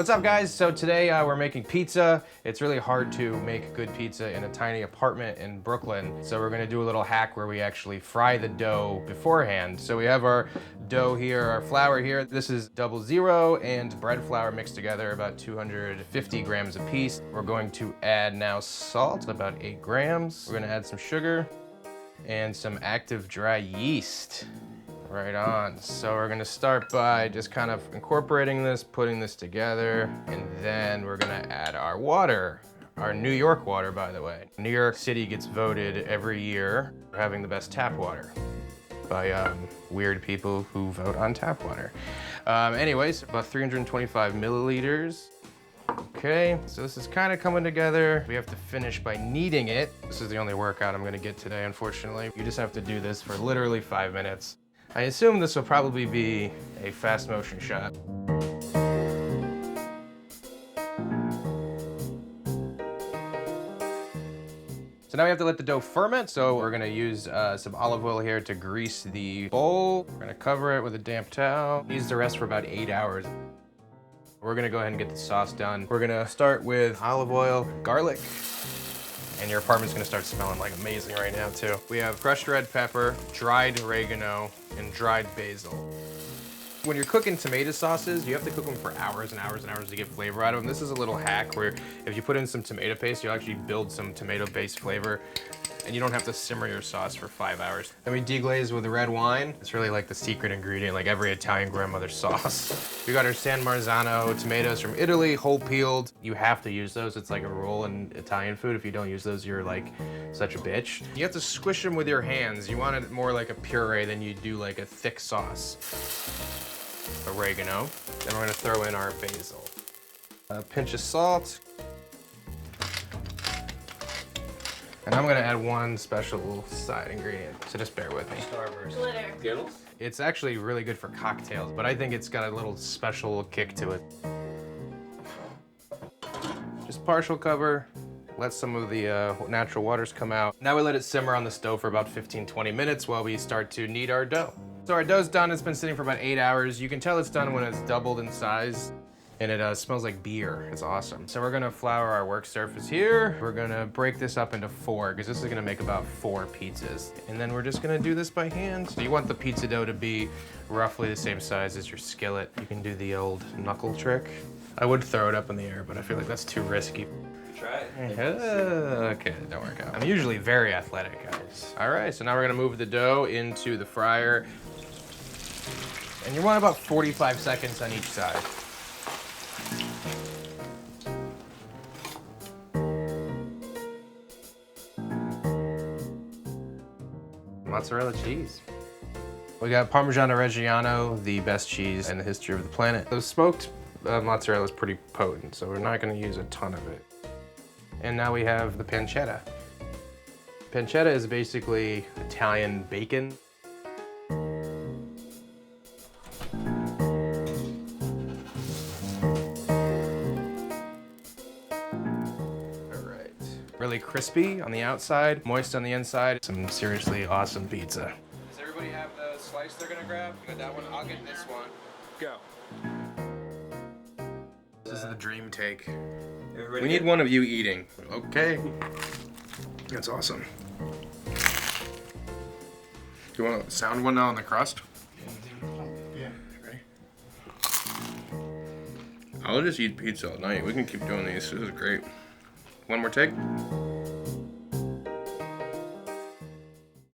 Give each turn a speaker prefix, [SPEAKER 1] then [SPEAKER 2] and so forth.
[SPEAKER 1] What's up, guys? So today we're making pizza. It's really hard to make good pizza in a tiny apartment in Brooklyn. So we're gonna do a little hack where we actually fry the dough beforehand. So we have our dough here, our flour here. This is 00 and bread flour mixed together, about 250 grams a piece. We're going to add now salt, about 8 grams. We're gonna add some sugar and some active dry yeast. Right on. So we're gonna start by just kind of incorporating this, putting this together, and then we're gonna add our water. Our New York water, by the way. New York City gets voted every year for having the best tap water by weird people who vote on tap water. Anyways, about 325 milliliters. Okay, so this is kind of coming together. We have to finish by kneading it. This is the only workout I'm gonna get today, unfortunately. You just have to do this for literally 5 minutes. I assume this will probably be a fast motion shot. So now we have to let the dough ferment, so we're gonna use some olive oil here to grease the bowl. We're gonna cover it with a damp towel. Use the rest for about 8 hours. We're gonna go ahead and get the sauce done. We're gonna start with olive oil, garlic, and your apartment's gonna start smelling like amazing right now too. We have crushed red pepper, dried oregano, and dried basil. When you're cooking tomato sauces, you have to cook them for hours and hours and hours to get flavor out of them. This is a little hack where if you put in some tomato paste, you'll actually build some tomato-based flavor, and you don't have to simmer your sauce for 5 hours. Then we deglaze with red wine. It's really like the secret ingredient, like every Italian grandmother's sauce. We got our San Marzano tomatoes from Italy, whole peeled. You have to use those. It's like a rule in Italian food. If you don't use those, you're like such a bitch. You have to squish them with your hands. You want it more like a puree than you do like a thick sauce. Oregano. Then we're gonna throw in our basil. A pinch of salt. And I'm gonna add one special side ingredient, so just bear with me.
[SPEAKER 2] Starburst. Glitter.
[SPEAKER 3] Skittles?
[SPEAKER 1] It's actually really good for cocktails, but I think it's got a little special kick to it. Just partial cover, let some of the natural waters come out. Now we let it simmer on the stove for about 15-20 minutes while we start to knead our dough. So our dough's done, it's been sitting for about 8 hours. You can tell it's done when it's doubled in size. And it smells like beer. It's awesome. So we're gonna flour our work surface here. We're gonna break this up into 4, because this is gonna make about 4 pizzas. And then we're just gonna do this by hand. So you want the pizza dough to be roughly the same size as your skillet. You can do the old knuckle trick. I would throw it up in the air, but I feel like that's too risky.
[SPEAKER 3] Try it.
[SPEAKER 1] Okay, that don't work out. I'm usually very athletic, guys. All right, so now we're gonna move the dough into the fryer. And you want about 45 seconds on each side. Mozzarella cheese. We got Parmigiano Reggiano, the best cheese in the history of the planet. The smoked mozzarella is pretty potent, so we're not gonna use a ton of it. And now we have the pancetta. Pancetta is basically Italian bacon. Really crispy on the outside, moist on the inside. Some seriously awesome pizza. Does everybody have the slice they're gonna grab? You got that one? I'll get this one. Go. This is the dream take.
[SPEAKER 3] Everybody
[SPEAKER 1] We need one of you eating. Okay. That's awesome. You want a sound one now on the crust?
[SPEAKER 3] Yeah.
[SPEAKER 1] Ready? I'll just eat pizza all night. We can keep doing these. This is great. One more take.